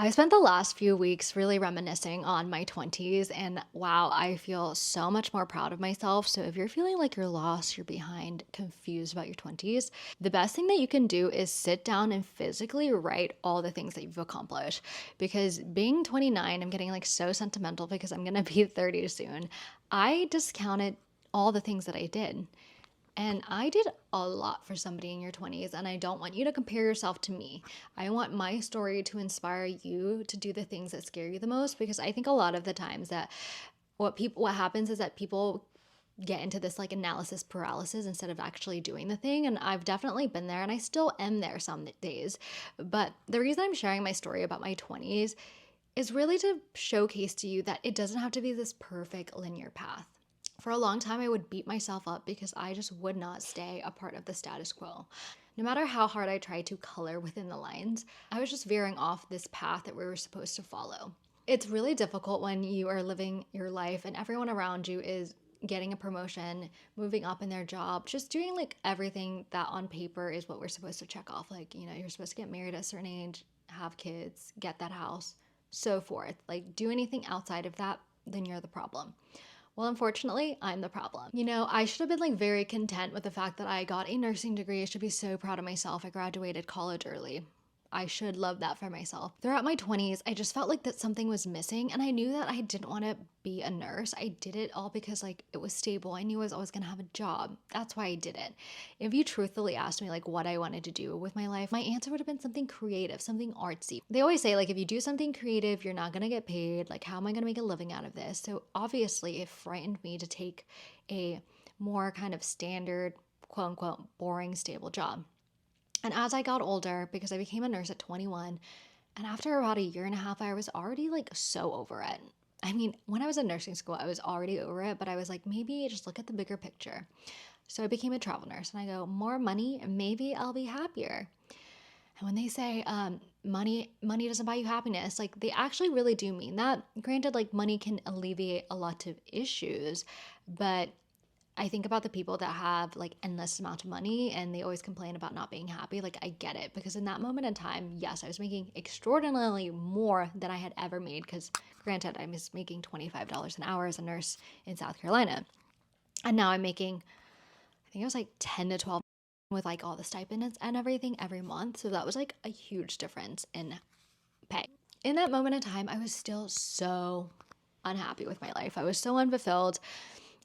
I spent the last few weeks really reminiscing on my 20s, and wow, I feel so much more proud of myself. So, if you're feeling like you're lost, you're behind, confused about your 20s, the best thing that you can do is sit down and physically write all the things that you've accomplished. Because being 29, I'm getting like so sentimental because I'm gonna be 30 soon. I discounted all the things that I did. And I did a lot for somebody in your 20s, and I don't want you to compare yourself to me. I want my story to inspire you to do the things that scare you the most, because I think a lot of the times that what happens is that people get into this like analysis paralysis instead of actually doing the thing. And I've definitely been there, and I still am there some days. But the reason I'm sharing my story about my 20s is really to showcase to you that it doesn't have to be this perfect linear path. For a long time, I would beat myself up because I just would not stay a part of the status quo. No matter how hard I tried to color within the lines, I was just veering off this path that we were supposed to follow. It's really difficult when you are living your life and everyone around you is getting a promotion, moving up in their job, just doing like everything that on paper is what we're supposed to check off. Like, you're supposed to get married at a certain age, have kids, get that house, so forth. Like, do anything outside of that, then you're the problem. Well, unfortunately, I'm the problem. I should have been like very content with the fact that I got a nursing degree. I should be so proud of myself. I graduated college early. I should love that for myself. Throughout my 20s, I just felt like that something was missing, and I knew that I didn't want to be a nurse. I did it all because like it was stable. I knew I was always going to have a job. That's why I did it. If you truthfully asked me like what I wanted to do with my life, my answer would have been something creative, something artsy. They always say like if you do something creative, you're not going to get paid. Like how am I going to make a living out of this? So obviously it frightened me to take a more kind of standard, quote unquote, boring, stable job. And as I got older, because I became a nurse at 21, and after about a year and a half, I was already like so over it. I mean, when I was in nursing school, I was already over it, but I was like, maybe just look at the bigger picture. So I became a travel nurse, and I go, more money, maybe I'll be happier. And when they say money doesn't buy you happiness, like they actually really do mean that. Granted, like money can alleviate a lot of issues, but I think about the people that have like endless amount of money and they always complain about not being happy. Like I get it, because in that moment in time, yes, I was making extraordinarily more than I had ever made, because granted, I was making $25 an hour as a nurse in South Carolina. And now I'm making, I think it was like 10 to 12 with like all the stipends and everything every month. So that was like a huge difference in pay. In that moment in time, I was still so unhappy with my life. I was so unfulfilled.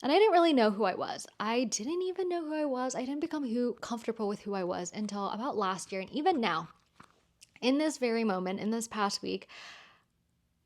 And I didn't really know who I was. I didn't even know who I was. I didn't become comfortable with who I was until about last year. And even now, in this very moment, in this past week,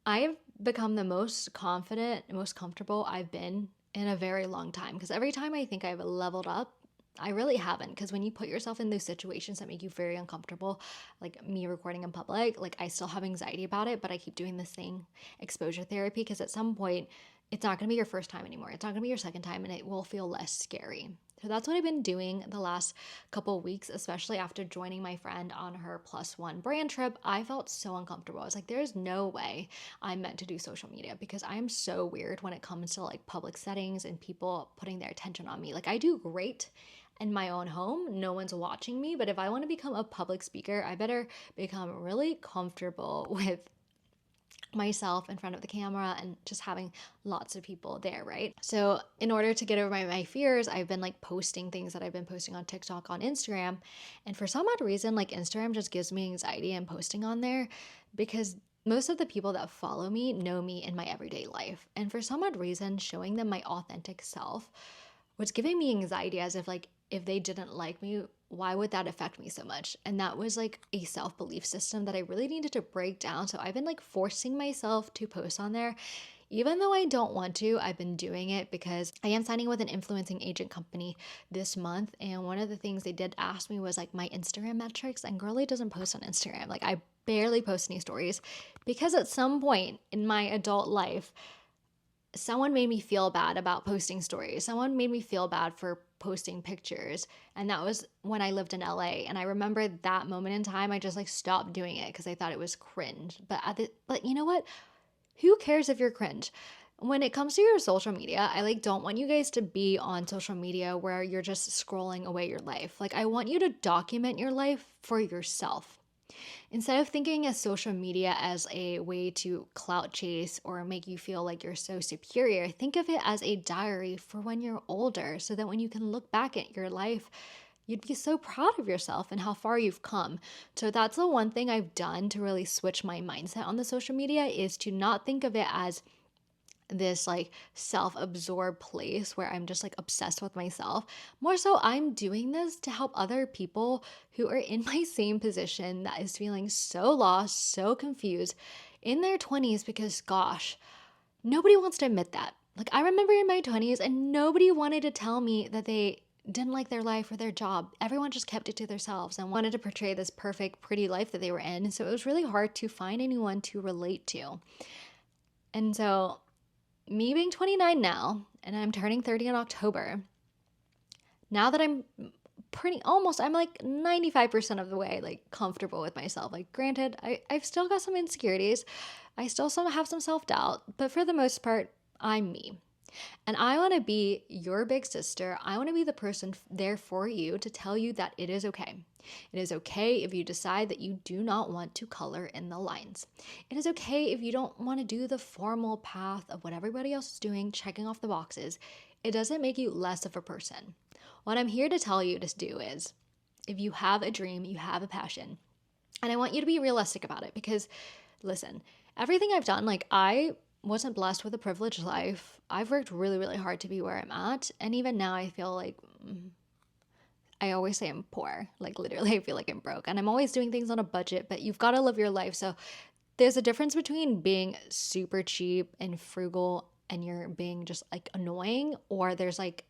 I've become the most confident, most comfortable I've been in a very long time. Because every time I think I've leveled up, I really haven't. Because when you put yourself in those situations that make you very uncomfortable, like me recording in public, like I still have anxiety about it, but I keep doing this thing, exposure therapy, because at some point, it's not going to be your first time anymore. It's not going to be your second time, and it will feel less scary. So that's what I've been doing the last couple of weeks, especially after joining my friend on her +1 brand trip. I felt so uncomfortable. I was like, there's no way I'm meant to do social media, because I am so weird when it comes to like public settings and people putting their attention on me. Like I do great in my own home, no one's watching me, but if I want to become a public speaker, I better become really comfortable with myself in front of the camera and just having lots of people there, right? So in order to get over my fears, I've been like posting things that I've been posting on TikTok, on Instagram. And for some odd reason, like Instagram just gives me anxiety and posting on there, because most of the people that follow me know me in my everyday life. And for some odd reason, showing them my authentic self was giving me anxiety, as if like if they didn't like me, why would that affect me so much? And that was like a self-belief system that I really needed to break down. So I've been like forcing myself to post on there. Even though I don't want to, I've been doing it because I am signing with an influencing agent company this month. And one of the things they did ask me was like my Instagram metrics. And girly doesn't post on Instagram. Like I barely post any stories, because at some point in my adult life, someone made me feel bad about posting stories. Someone made me feel bad for posting pictures. And that was when I lived in LA. And I remember that moment in time, I just like stopped doing it because I thought it was cringe. But you know what? Who cares if you're cringe? When it comes to your social media, I like don't want you guys to be on social media where you're just scrolling away your life. Like I want you to document your life for yourself. Instead of thinking of social media as a way to clout chase or make you feel like you're so superior, think of it as a diary for when you're older so that when you can look back at your life, you'd be so proud of yourself and how far you've come. So that's the one thing I've done to really switch my mindset on the social media is to not think of it as this like self-absorbed place where I'm just like obsessed with myself. More so, I'm doing this to help other people who are in my same position that is feeling so lost, so confused in their 20s because gosh, nobody wants to admit that. Like I remember in my 20s and nobody wanted to tell me that they didn't like their life or their job. Everyone just kept it to themselves and wanted to portray this perfect, pretty life that they were in. So it was really hard to find anyone to relate to. And so me being 29 now, and I'm turning 30 in October, now that I'm I'm like 95% of the way like comfortable with myself. Like granted, I've still got some insecurities. I still have some self-doubt, but for the most part, I'm me. And I want to be your big sister. I want to be the person there for you to tell you that it is okay. It is okay if you decide that you do not want to color in the lines. It is okay if you don't want to do the formal path of what everybody else is doing, checking off the boxes. It doesn't make you less of a person. What I'm here to tell you to do is if you have a dream, you have a passion. And I want you to be realistic about it because, listen, everything I've done, like I wasn't blessed with a privileged life. I've worked really, really hard to be where I'm at. And even now, I feel like I always say I'm poor. Like literally, I feel like I'm broke. And I'm always doing things on a budget, but you've got to live your life. So there's a difference between being super cheap and frugal and you're being just like annoying, or there's like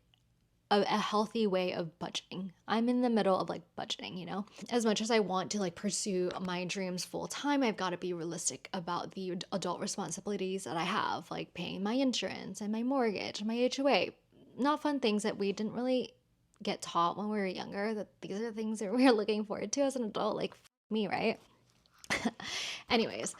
a healthy way of budgeting. I'm in the middle of like budgeting, you know? As much as I want to like pursue my dreams full time, I've got to be realistic about the adult responsibilities that I have, like paying my insurance and my mortgage, my HOA. Not fun things that we didn't really get taught when we were younger, that these are things that we're looking forward to as an adult, like me, right? Anyways,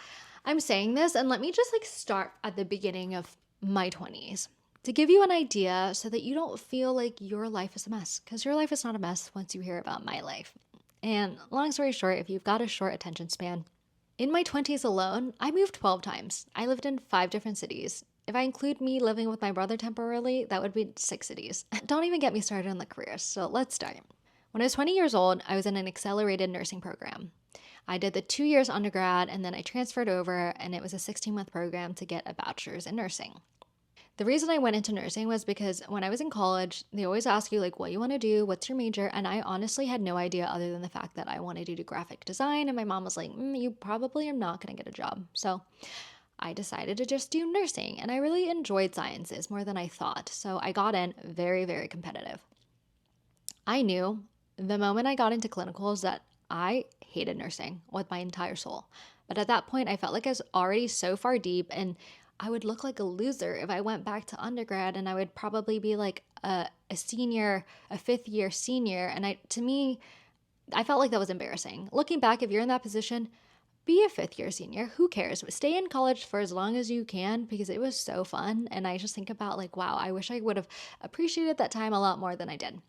I'm saying this and let me just like start at the beginning of my 20s to give you an idea so that you don't feel like your life is a mess, because your life is not a mess once you hear about my life. And long story short, if you've got a short attention span, in my 20s alone, I moved 12 times. I lived in 5 different cities. If I include me living with my brother temporarily, that would be 6 cities. Don't even get me started on the careers, so let's start. When I was 20 years old, I was in an accelerated nursing program. I did the 2 years undergrad and then I transferred over, and it was a 16-month program to get a bachelor's in nursing. The reason I went into nursing was because when I was in college, they always ask you like what you want to do, what's your major, and I honestly had no idea other than the fact that I wanted to do graphic design, and my mom was like, you probably are not going to get a job. So I decided to just do nursing, and I really enjoyed sciences more than I thought. So I got in very, very competitive. I knew the moment I got into clinicals that I hated nursing with my entire soul. But at that point, I felt like I was already so far deep, and I would look like a loser if I went back to undergrad, and I would probably be like a senior, a 5th-year senior. And to me, I felt like that was embarrassing. Looking back, if you're in that position, be a 5th-year senior. Who cares? Stay in college for as long as you can because it was so fun. And I just think about like, wow, I wish I would have appreciated that time a lot more than I did.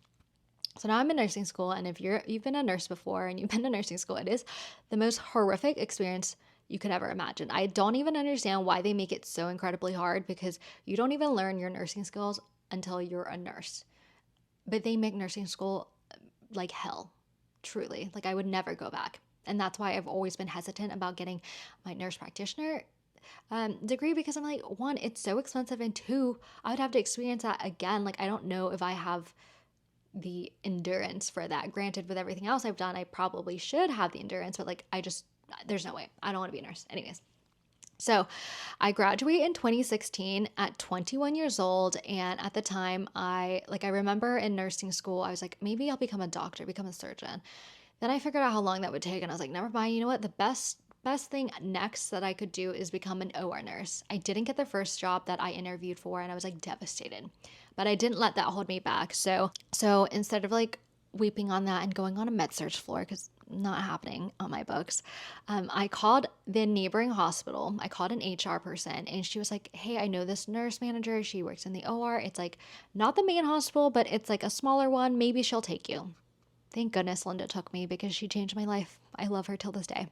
So now I'm in nursing school, and if you've been a nurse before and you've been to nursing school, it is the most horrific experience you could ever imagine. I don't even understand why they make it so incredibly hard because you don't even learn your nursing skills until you're a nurse. But they make nursing school like hell, truly. Like I would never go back. And that's why I've always been hesitant about getting my nurse practitioner degree because I'm like, one, it's so expensive, and two, I would have to experience that again. Like I don't know if I have the endurance for that. Granted, with everything else I've done, I probably should have the endurance, but like there's no way. I don't want to be a nurse. Anyways. So I graduated in 2016 at 21 years old. And at the time I remember in nursing school, I was like, maybe I'll become a doctor, become a surgeon. Then I figured out how long that would take. And I was like, never mind. You know what? The best thing next that I could do is become an OR nurse. I didn't get the first job that I interviewed for, and I was like devastated. But I didn't let that hold me back. So instead of like weeping on that and going on a med surg floor, because not happening on my books, I called the neighboring hospital. I called an HR person, and she was like, hey, I know this nurse manager. She works in the OR. It's like not the main hospital, but it's like a smaller one. Maybe she'll take you. Thank goodness Linda took me because she changed my life. I love her till this day.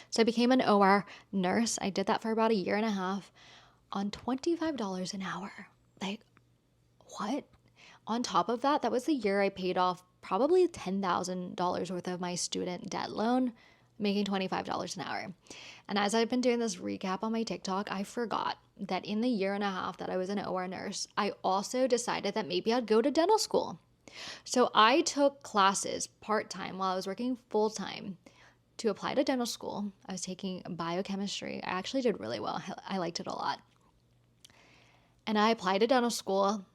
So I became an OR nurse. I did that for about a year and a half on $25 an hour. Like, what? On top of that, that was the year I paid off probably $10,000 worth of my student debt loan, making $25 an hour. And as I've been doing this recap on my TikTok, I forgot that in the year and a half that I was an OR nurse, I also decided that maybe I'd go to dental school. So I took classes part-time while I was working full-time to apply to dental school. I was taking biochemistry. I actually did really well. I liked it a lot. And I applied to dental school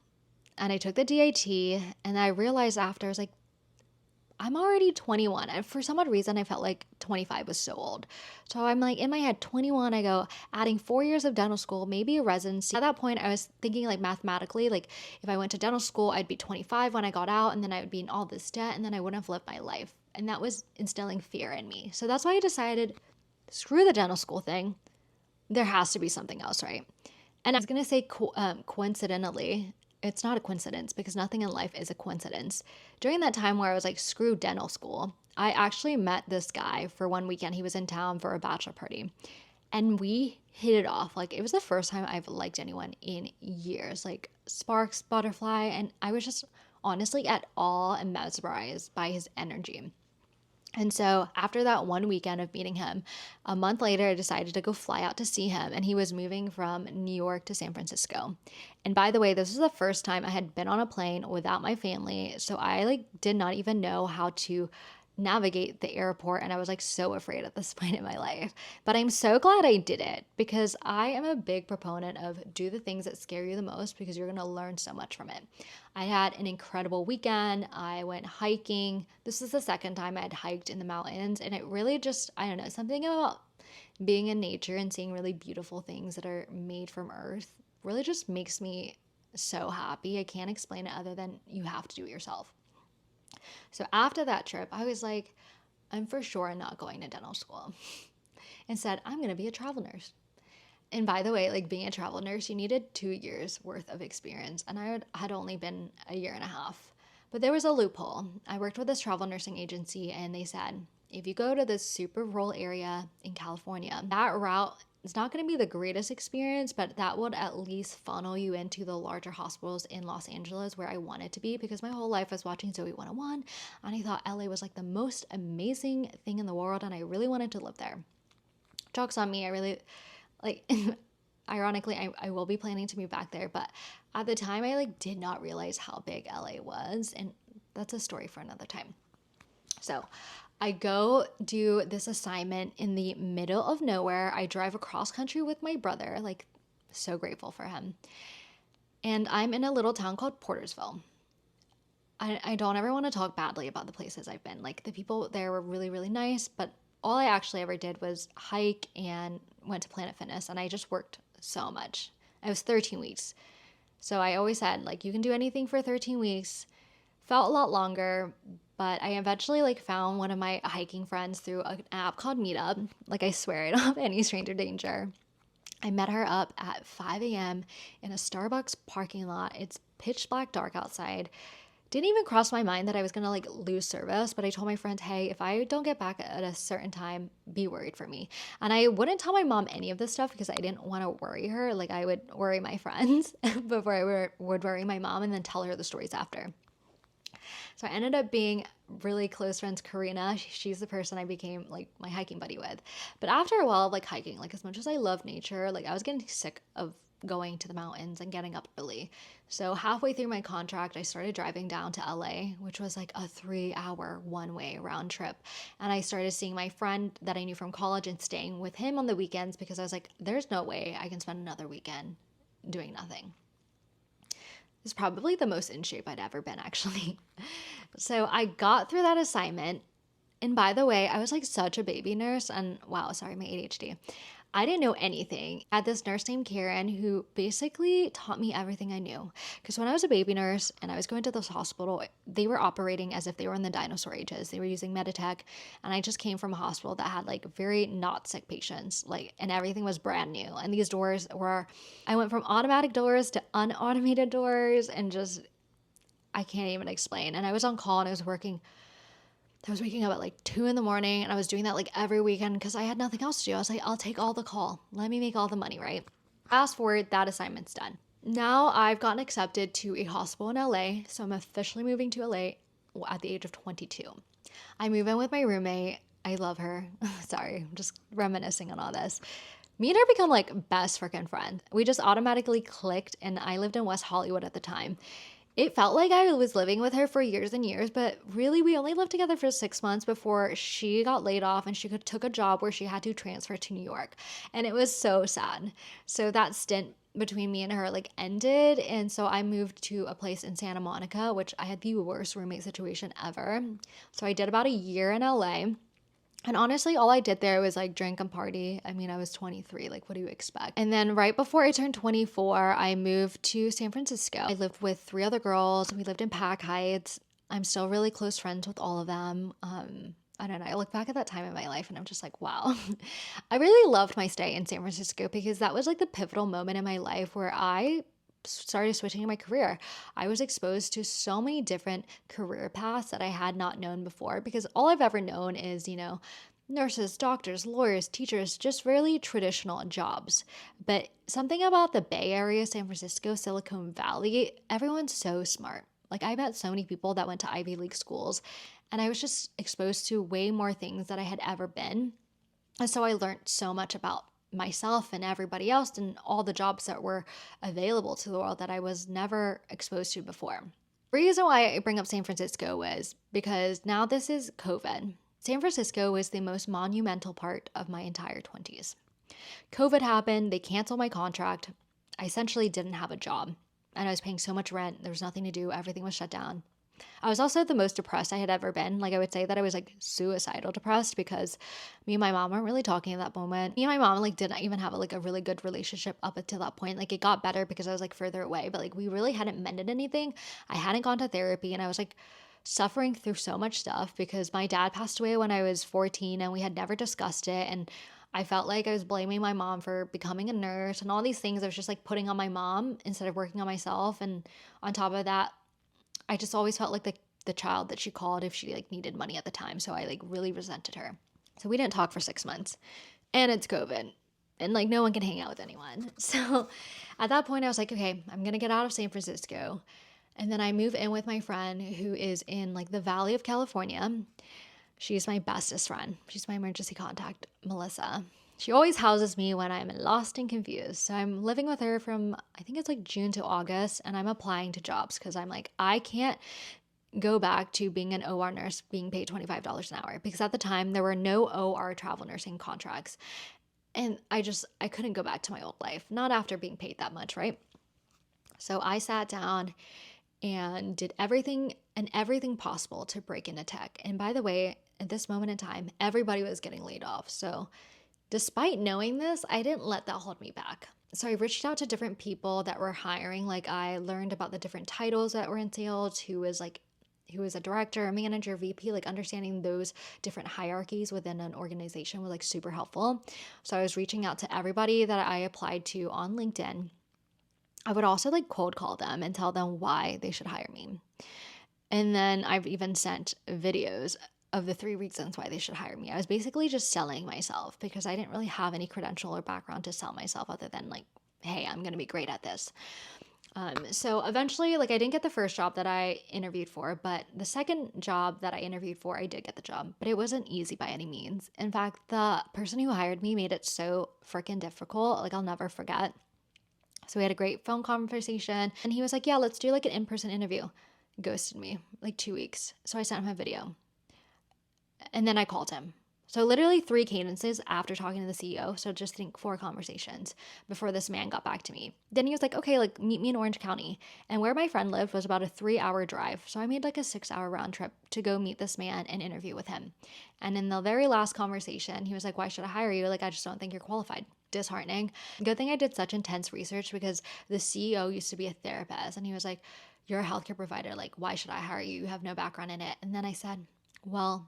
and I took the DIT, and I realized after, I was like, I'm already 21. And for some odd reason, I felt like 25 was so old. So I'm like, in my head, 21, I go, adding 4 years of dental school, maybe a residency. At that point, I was thinking like mathematically, like if I went to dental school, I'd be 25 when I got out, and then I would be in all this debt, and then I wouldn't have lived my life. And that was instilling fear in me. So that's why I decided, screw the dental school thing. There has to be something else, right? And I was going to say coincidentally, it's not a coincidence because nothing in life is a coincidence. During that time where I was like, screw dental school, I actually met this guy for one weekend. He was in town for a bachelor party and we hit it off. Like, it was the first time I've liked anyone in years, like sparks, butterfly. And I was just honestly at awe and mesmerized by his energy. And so after that one weekend of meeting him, a month later, I decided to go fly out to see him. And he was moving from New York to San Francisco. And by the way, this was the first time I had been on a plane without my family. So I did not even know how to navigate the airport, and I was so afraid at this point in my life. But I'm so glad I did it because I am a big proponent of do the things that scare you the most because you're going to learn so much from it. I had an incredible weekend. I went hiking. This is the second time I had hiked in the mountains, and it really just, I don't know, something about being in nature and seeing really beautiful things that are made from earth really just makes me so happy. I can't explain it other than you have to do it yourself. So after that trip, I was like, I'm for sure not going to dental school. Instead, I'm going to be a travel nurse. And by the way, being a travel nurse, you needed 2 years worth of experience. And I had only been a year and a half. But there was a loophole. I worked with this travel nursing agency, and they said, if you go to this super rural area in California, that route is not going to be the greatest experience, but that would at least funnel you into the larger hospitals in Los Angeles where I wanted to be, because my whole life I was watching Zoe 101 and I thought LA was the most amazing thing in the world and I really wanted to live there. Joke's on me, I really ironically, I will be planning to move back there, but at the time I did not realize how big LA was, and that's a story for another time. So I go do this assignment in the middle of nowhere. I drive across country with my brother, so grateful for him. And I'm in a little town called Portersville. I don't ever want to talk badly about the places I've been. The people there were really, really nice, but all I actually ever did was hike and went to Planet Fitness, and I just worked so much. It was 13 weeks. So I always said, you can do anything for 13 weeks. Felt a lot longer, but I eventually found one of my hiking friends through an app called Meetup. I swear I don't have any stranger danger. I met her up at 5 a.m. in a Starbucks parking lot. It's pitch black dark outside. Didn't even cross my mind that I was going to lose service, but I told my friend, hey, if I don't get back at a certain time, be worried for me. And I wouldn't tell my mom any of this stuff because I didn't want to worry her. I would worry my friends before I would worry my mom and then tell her the stories after. So I ended up being really close friends, Karina. She's the person I became my hiking buddy with. But after a while of hiking, as much as I love nature, I was getting sick of going to the mountains and getting up early. So halfway through my contract, I started driving down to LA, which was a 3-hour one-way round trip. And I started seeing my friend that I knew from college and staying with him on the weekends because I was there's no way I can spend another weekend doing nothing. It's probably the most in shape I'd ever been, actually. So I got through that assignment. And by the way, I was such a baby nurse. And wow, sorry, my ADHD. I didn't know anything. I had this nurse named Karen who basically taught me everything I knew. Because when I was a baby nurse and I was going to this hospital, they were operating as if they were in the dinosaur ages. They were using Meditech. And I just came from a hospital that had very not sick patients. And everything was brand new. And these doors I went from automatic doors to unautomated doors and just, I can't even explain. And I was on call and I was working I was waking up at like 2 in the morning, and I was doing that like every weekend because I had nothing else to do. I was like, I'll take all the call. Let me make all the money, right? Fast forward, that assignment's done. Now I've gotten accepted to a hospital in LA. So I'm officially moving to LA at the age of 22. I move in with my roommate. I love her. Sorry, I'm just reminiscing on all this. Me and her become like best freaking friends. We just automatically clicked, and I lived in West Hollywood at the time. It felt like I was living with her for years and years, but really, we only lived together for 6 months before she got laid off and she took a job where she had to transfer to New York. And it was so sad. So that stint between me and her like ended. And so I moved to a place in Santa Monica, which I had the worst roommate situation ever. So I did about a year in LA. And honestly, all I did there was like drink and party. I mean, I was 23. Like, what do you expect? And then right before I turned 24, I moved to San Francisco. I lived with 3 other girls. We lived in Pack Heights. I'm still really close friends with all of them. I don't know. I look back at that time in my life and I'm just like, wow. I really loved my stay in San Francisco because that was like the pivotal moment in my life where I started switching in my career. I was exposed to so many different career paths that I had not known before because all I've ever known is, nurses, doctors, lawyers, teachers, just really traditional jobs. But something about the Bay Area, San Francisco, Silicon Valley, everyone's so smart. Like, I met so many people that went to Ivy League schools, and I was just exposed to way more things that I had ever been. And so I learned so much about myself and everybody else and all the jobs that were available to the world that I was never exposed to before. The reason why I bring up San Francisco was because now this is COVID. San Francisco was the most monumental part of my entire 20s. COVID happened, they canceled my contract. I essentially didn't have a job, and I was paying so much rent. There was nothing to do, everything was shut down. I was also the most depressed I had ever been. Like, I would say that I was like suicidal depressed because me and my mom weren't really talking at that moment. Me and my mom like didn't even have like a really good relationship up until that point. Like, it got better because I was like further away, but like we really hadn't mended anything. I hadn't gone to therapy, and I was like suffering through so much stuff because my dad passed away when I was 14 and we had never discussed it. And I felt like I was blaming my mom for becoming a nurse and all these things I was just like putting on my mom instead of working on myself. And on top of that, I just always felt like the child that she called if she like needed money at the time. So I like really resented her. So we didn't talk for 6 months. And it's COVID. And like no one can hang out with anyone. So at that point I was like, okay, I'm gonna get out of San Francisco. And then I move in with my friend who is in like the Valley of California. She's my bestest friend. She's my emergency contact, Melissa. She always houses me when I'm lost and confused. So I'm living with her from, I think it's like June to August, and I'm applying to jobs because I'm like, I can't go back to being an OR nurse being paid $25 an hour because at the time there were no OR travel nursing contracts. And I couldn't go back to my old life, not after being paid that much, right? So I sat down and did everything possible to break into tech. And by the way, at this moment in time, everybody was getting laid off. So despite knowing this, I didn't let that hold me back. So I reached out to different people that were hiring. Like, I learned about the different titles that were entailed, who was a director, a manager, VP, like understanding those different hierarchies within an organization was like super helpful. So I was reaching out to everybody that I applied to on LinkedIn. I would also like cold call them and tell them why they should hire me. And then I've even sent videos of the 3 reasons why they should hire me. I was basically just selling myself because I didn't really have any credential or background to sell myself other than like, hey, I'm going to be great at this. So eventually, like, I didn't get the first job that I interviewed for, but the second job that I interviewed for, I did get the job, but it wasn't easy by any means. In fact, the person who hired me made it so freaking difficult. Like, I'll never forget. So we had a great phone conversation, and he was like, yeah, let's do like an in-person interview. Ghosted me like 2 weeks. So I sent him a video, and then I called him. So literally 3 cadences after talking to the CEO. So just think 4 conversations before this man got back to me. Then he was like, okay, like meet me in Orange County. And where my friend lived was about a 3-hour drive. So I made like a 6-hour round trip to go meet this man and interview with him. And in the very last conversation, he was like, why should I hire you? Like, I just don't think you're qualified. Disheartening. Good thing I did such intense research because the CEO used to be a therapist. And he was like, you're a healthcare provider. Like, why should I hire you? You have no background in it. And then I said, well,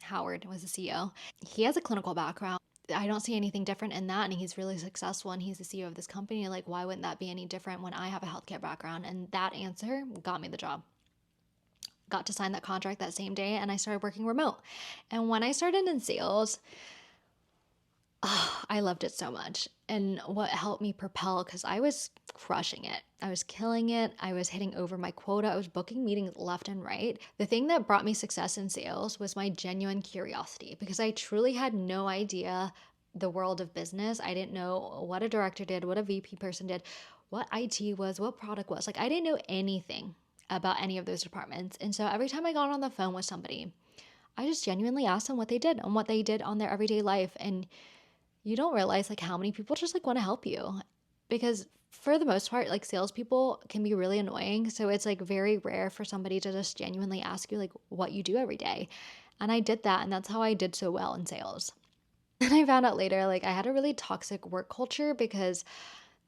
Howard was the CEO. He has a clinical background. I don't see anything different in that. And he's really successful and he's the CEO of this company. Like, why wouldn't that be any different when I have a healthcare background? And that answer got me the job. got to sign that contract that same day, and I started working remote. And when I started in sales, oh, I loved it so much. And what helped me propel, because I was crushing it. I was killing it. I was hitting over my quota. I was booking meetings left and right. The thing that brought me success in sales was my genuine curiosity, because I truly had no idea the world of business. I didn't know what a director did, what a VP person did, what IT was, what product was. Like, I didn't know anything about any of those departments. And so every time I got on the phone with somebody, I just genuinely asked them what they did and what they did on their everyday life. And you don't realize like how many people just like want to help you, because for the most part, like salespeople can be really annoying. So it's like very rare for somebody to just genuinely ask you like what you do every day. And I did that, and that's how I did so well in sales. And I found out later like I had a really toxic work culture, because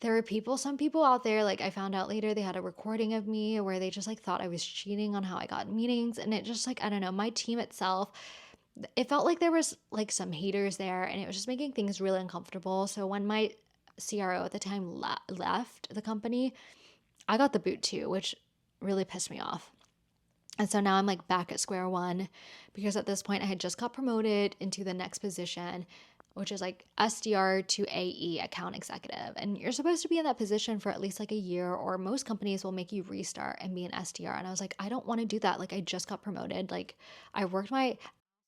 there were some people out there, like I found out later, they had a recording of me where they just like thought I was cheating on how I got meetings. And it just like, I don't know, my team itself, it felt like there was like some haters there, and it was just making things really uncomfortable. So when my CRO at the time left the company, I got the boot too, which really pissed me off. And so now I'm like back at square one, because at this point I had just got promoted into the next position, which is like SDR to AE, account executive. And you're supposed to be in that position for at least like a year, or most companies will make you restart and be an SDR. And I was like, I don't want to do that. Like, I just got promoted. Like, I worked my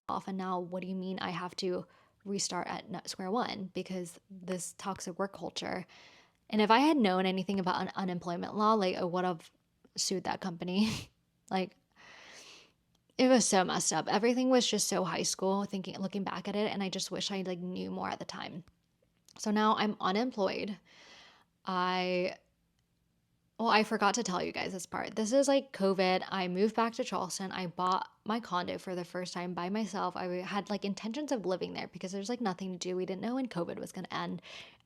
off, and now what do you mean I have to restart at square one because this toxic work culture? And if I had known anything about unemployment law, like I would have sued that company. Like, it was so messed up. Everything was just so high school, thinking, looking back at it, and I just wish I like knew more at the time. So now I'm unemployed. I I forgot to tell you guys this part. This is like COVID. I moved back to Charleston. I bought my condo for the first time by myself. I had like intentions of living there because there's like nothing to do. We didn't know when COVID was going to end.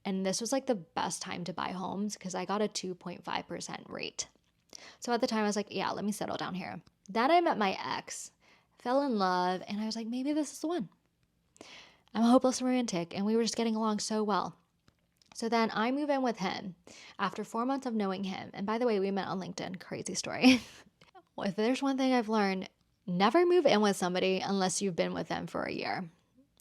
And this was like the best time to buy homes because I got a 2.5% rate. So at the time, I was like, yeah, let me settle down here. Then I met my ex, fell in love, and I was like, maybe this is the one. I'm a hopeless romantic, and we were just getting along so well. So then I move in with him after 4 months of knowing him. And by the way, we met on LinkedIn. Crazy story. Well, if there's one thing I've learned, never move in with somebody unless you've been with them for a year.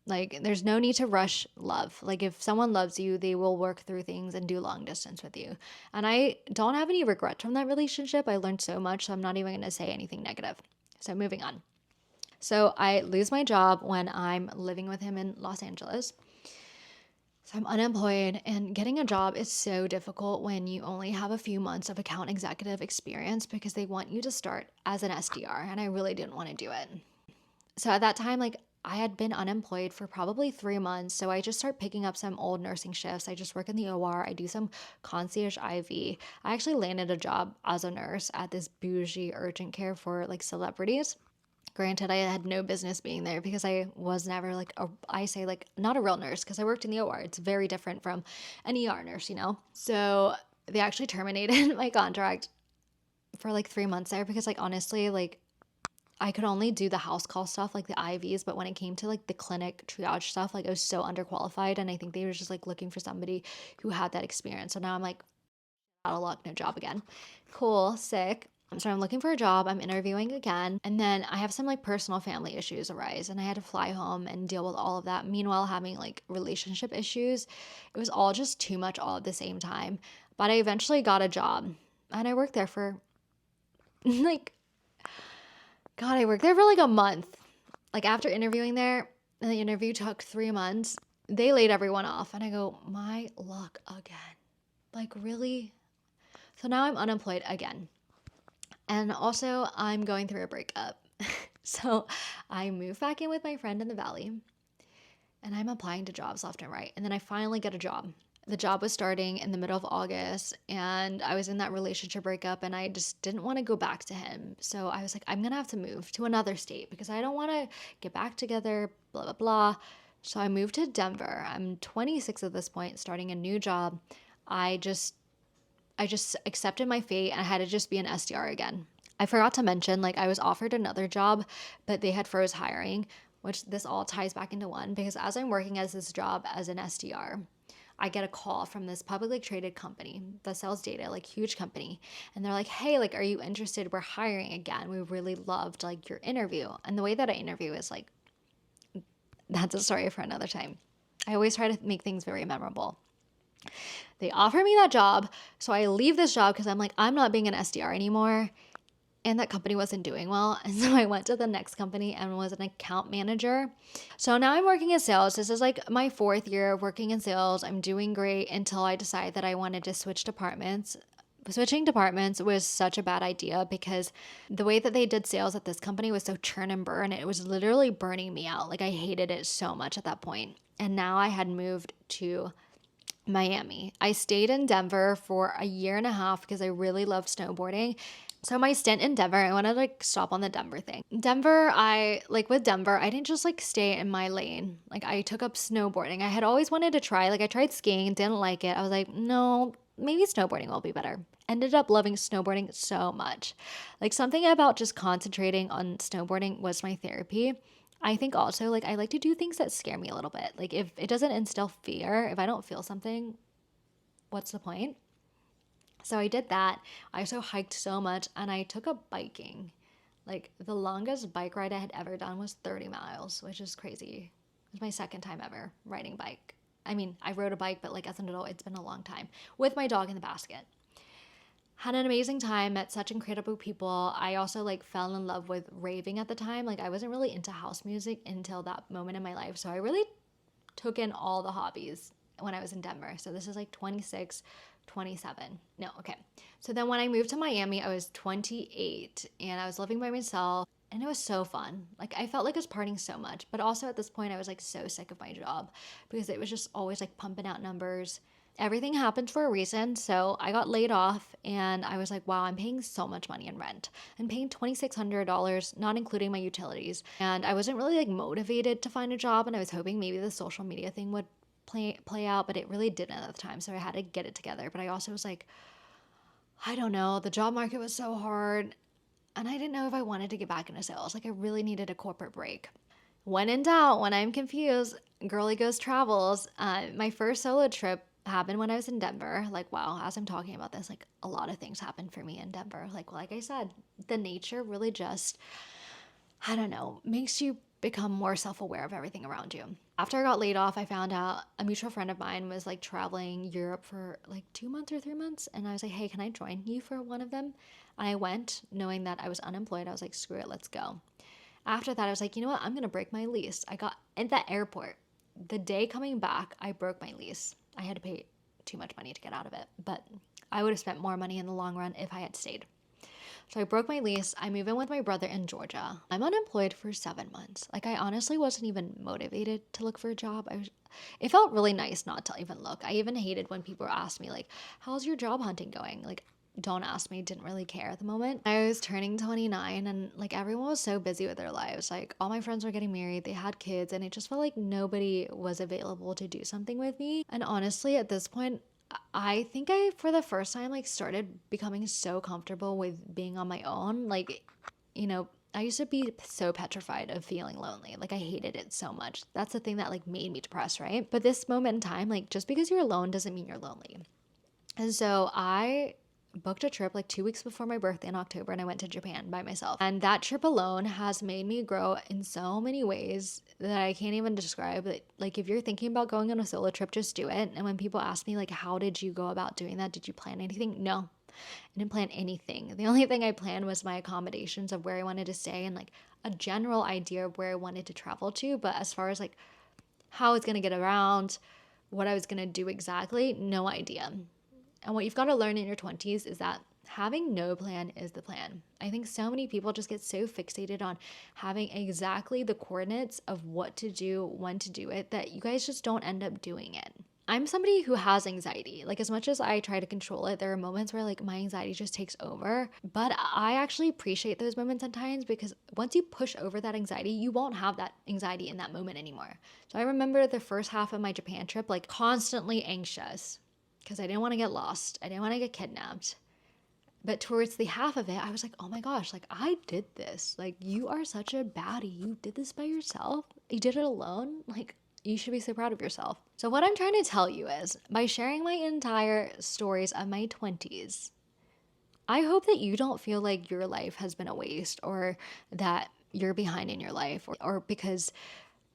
Like, there's no need to rush love. Like, if someone loves you, they will work through things and do long distance with you. And I don't have any regrets from that relationship. I learned so much, so I'm not even going to say anything negative. So, moving on. So, I lose my job when I'm living with him in Los Angeles. So I'm unemployed, and getting a job is so difficult when you only have a few months of account executive experience, because they want you to start as an SDR, and I really didn't want to do it. So at that time, like, I had been unemployed for probably 3 months. So I just start picking up some old nursing shifts. I just work in the OR. I do some concierge IV. I actually landed a job as a nurse at this bougie urgent care for like celebrities. Granted, I had no business being there because I was never like I say like not a real nurse, because I worked in the OR. It's very different from an ER nurse, you know? So they actually terminated my contract for like 3 months there, because like honestly, like I could only do the house call stuff, like the IVs, but when it came to like the clinic triage stuff, like I was so underqualified, and I think they were just like looking for somebody who had that experience. So now I'm like, out of luck, no job again. Cool, sick. So I'm looking for a job. I'm interviewing again. And then I have some like personal family issues arise, and I had to fly home and deal with all of that. Meanwhile, having like relationship issues. It was all just too much all at the same time. But I eventually got a job, and I worked there for like, God, I worked there for like a month. Like, after interviewing there, and the interview took 3 months, they laid everyone off. And I go, my luck again. Like, really? So now I'm unemployed again. And also, I'm going through a breakup. So I moved back in with my friend in the valley, and I'm applying to jobs left and right. And then I finally get a job. The job was starting in the middle of August, and I was in that relationship breakup, and I just didn't want to go back to him. So I was like, I'm going to have to move to another state because I don't want to get back together, blah, blah, blah. So I moved to Denver. I'm 26 at this point, starting a new job. I just I just accepted my fate, and I had to just be an SDR again. I forgot to mention, like, I was offered another job, but they had froze hiring, which this all ties back into one, because as I'm working as this job as an SDR, I get a call from this publicly traded company that sells data, like huge company. And they're like, hey, like, are you interested? We're hiring again. We really loved like your interview. And the way that I interview is like, that's a story for another time. I always try to make things very memorable. They offer me that job. So I leave this job because I'm like, I'm not being an SDR anymore. And that company wasn't doing well. And so I went to the next company and was an account manager. So now I'm working in sales. This is like my 4th year working in sales. I'm doing great until I decided that I wanted to switch departments. Switching departments was such a bad idea because the way that they did sales at this company was so churn and burn. It was literally burning me out. Like I hated it so much at that point. And now I had moved to Miami. I stayed in Denver for a year and a half because I really love snowboarding. So my stint in Denver, I want to like stop on the Denver thing. Denver, with Denver, I didn't just like stay in my lane. Like I took up snowboarding. I had always wanted to try, like I tried skiing, didn't like it. I was like, no, maybe snowboarding will be better. Ended up loving snowboarding so much. Like something about just concentrating on snowboarding was my therapy. I think also like I like to do things that scare me a little bit. Like if it doesn't instill fear, if I don't feel something, what's the point? So I did that. I also hiked so much and I took up biking. Like the longest bike ride I had ever done was 30 miles, which is crazy. It was my second time ever riding a bike. I mean, I rode a bike, but like as an adult, it's been a long time with my dog in the basket. Had an amazing time, met such incredible people. I also like fell in love with raving at the time. Like I wasn't really into house music until that moment in my life. So I really took in all the hobbies when I was in Denver. So this is like 26, 27. No, okay. So then when I moved to Miami, I was 28 and I was living by myself and it was so fun. Like I felt like I was partying so much, but also at this point I was like so sick of my job because it was just always like pumping out numbers. Everything happened for a reason. So I got laid off and I was like, wow, I'm paying so much money in rent. I'm paying $2,600, not including my utilities. And I wasn't really like motivated to find a job. And I was hoping maybe the social media thing would play out, but it really didn't at the time. So I had to get it together. But I also was like, I don't know. The job market was so hard. And I didn't know if I wanted to get back into sales. Like I really needed a corporate break. When in doubt, when I'm confused, girly goes travels. My first solo trip happened when I was in Denver. Like, wow, as I'm talking about this, like a lot of things happened for me in Denver. Like I said, the nature really just, I don't know, makes you become more self-aware of everything around you. After I got laid off, I found out a mutual friend of mine was like traveling Europe for like 2 months or 3 months. And I was like, hey, can I join you for one of them? And I went knowing that I was unemployed. I was like, screw it, let's go. After that, I was like, you know what? I'm going to break my lease. I got at that airport. The day coming back, I broke my lease. I had to pay too much money to get out of it, but I would have spent more money in the long run if I had stayed. So I broke my lease. I moved in with my brother in Georgia. I'm unemployed for 7 months. Like I honestly wasn't even motivated to look for a job. It felt really nice not to even look. I even hated when people asked me like, how's your job hunting going? Like, don't ask me, didn't really care at the moment. I was turning 29 and like everyone was so busy with their lives. Like all my friends were getting married, they had kids, and it just felt like nobody was available to do something with me. And honestly, at this point, I think I, for the first time, like started becoming so comfortable with being on my own. Like, you know, I used to be so petrified of feeling lonely. Like I hated it so much. That's the thing that like made me depressed, right? But this moment in time, like just because you're alone doesn't mean you're lonely. And so I booked a trip like 2 weeks before my birthday in October and I went to Japan by myself. And that trip alone has made me grow in so many ways that I can't even describe. Like if you're thinking about going on a solo trip, just do it. And when people ask me like, how did you go about doing that? Did you plan anything? No, I didn't plan anything. The only thing I planned was my accommodations of where I wanted to stay and like a general idea of where I wanted to travel to. But as far as like how I was going to get around, what I was going to do exactly, no idea. And what you've got to learn in your 20s is that having no plan is the plan. I think so many people just get so fixated on having exactly the coordinates of what to do, when to do it, that you guys just don't end up doing it. I'm somebody who has anxiety. Like as much as I try to control it, there are moments where like my anxiety just takes over. But I actually appreciate those moments at times because once you push over that anxiety, you won't have that anxiety in that moment anymore. So I remember the first half of my Japan trip, like constantly anxious because I didn't want to get lost. I didn't want to get kidnapped. But towards the half of it, I was like, oh my gosh, like I did this. Like you are such a baddie. You did this by yourself. You did it alone. Like you should be so proud of yourself. So, what I'm trying to tell you is by sharing my entire stories of my 20s, I hope that you don't feel like your life has been a waste or that you're behind in your life or because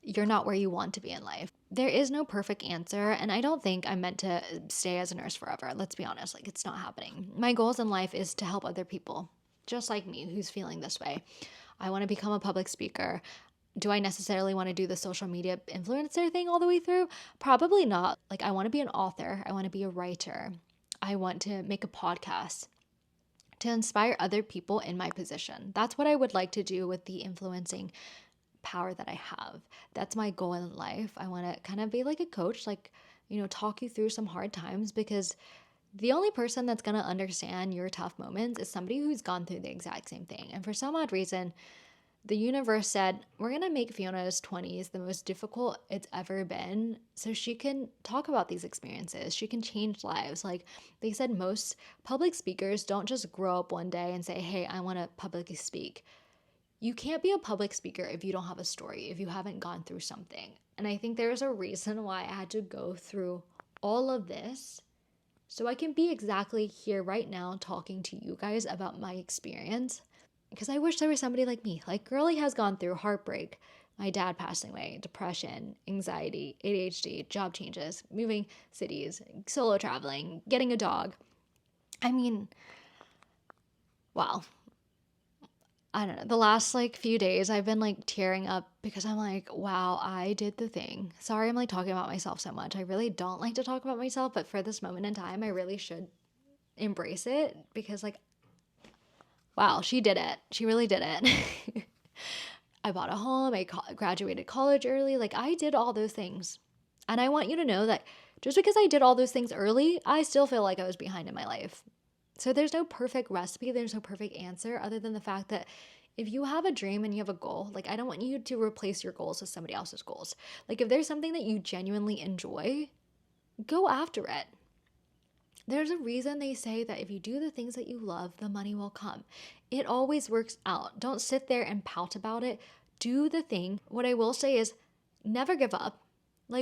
you're not where you want to be in life. There is no perfect answer, and I don't think I'm meant to stay as a nurse forever. Let's be honest, like it's not happening. My goals in life is to help other people, just like me, who's feeling this way. I want to become a public speaker. Do I necessarily want to do the social media influencer thing all the way through? Probably not. Like, I want to be an author, I want to be a writer, I want to make a podcast to inspire other people in my position. That's what I would like to do with the influencing power that I have. That's my goal in life. I want to kind of be like a coach, like, talk you through some hard times because the only person that's going to understand your tough moments is somebody who's gone through the exact same thing. And for some odd reason, the universe said, we're going to make Fiona's 20s the most difficult it's ever been so she can talk about these experiences. She can change lives. Like they said, most public speakers don't just grow up one day and say, hey, I want to publicly speak. You can't be a public speaker if you don't have a story, if you haven't gone through something. And I think there's a reason why I had to go through all of this so I can be exactly here right now talking to you guys about my experience. Because I wish there was somebody like me. Like, Girly has gone through heartbreak, my dad passing away, depression, anxiety, ADHD, job changes, moving cities, solo traveling, getting a dog. I mean, wow. I don't know. The last few days I've been tearing up because I'm like, wow, I did the thing. Sorry, I'm talking about myself so much. I really don't like to talk about myself, but for this moment in time, I really should embrace it because wow, she did it. She really did it. I bought a home. I graduated college early. I did all those things. And I want you to know that just because I did all those things early, I still feel like I was behind in my life. So there's no perfect recipe. There's no perfect answer other than the fact that if you have a dream and you have a goal, I don't want you to replace your goals with somebody else's goals. If there's something that you genuinely enjoy, go after it. There's a reason they say that if you do the things that you love, the money will come. It always works out. Don't sit there and pout about it. Do the thing. What I will say is never give up.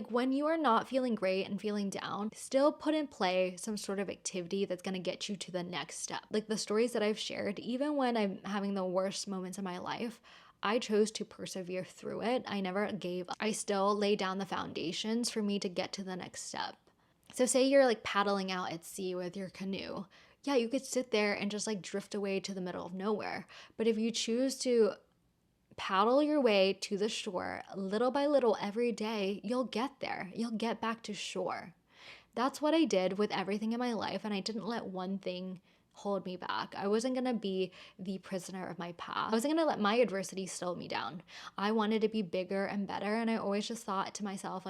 When you are not feeling great and feeling down, still put in play some sort of activity that's going to get you to the next step. The stories that I've shared, even when I'm having the worst moments in my life, I chose to persevere through it. I never gave up. I still lay down the foundations for me to get to the next step. So say you're paddling out at sea with your canoe. Yeah, you could sit there and just drift away to the middle of nowhere. But if you choose to paddle your way to the shore little by little every day, you'll get there. You'll get back to shore. That's what I did with everything in my life, and I didn't let one thing hold me back. I wasn't going to be the prisoner of my past. I wasn't going to let my adversity slow me down. I wanted to be bigger and better, and I always just thought to myself,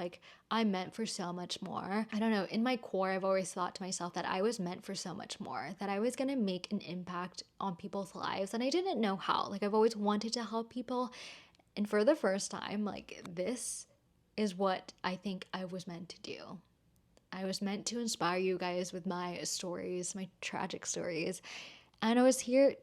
I'm meant for so much more. I don't know, in my core, I've always thought to myself that I was meant for so much more, that I was going to make an impact on people's lives, and I didn't know how. I've always wanted to help people, and for the first time, this is what I think I was meant to do. I was meant to inspire you guys with my stories, my tragic stories. And I was here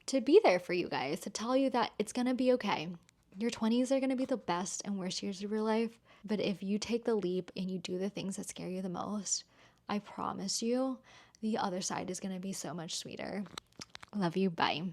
to be there for you guys, to tell you that it's going to be okay. Your 20s are going to be the best and worst years of your life. But if you take the leap and you do the things that scare you the most, I promise you, the other side is going to be so much sweeter. Love you. Bye.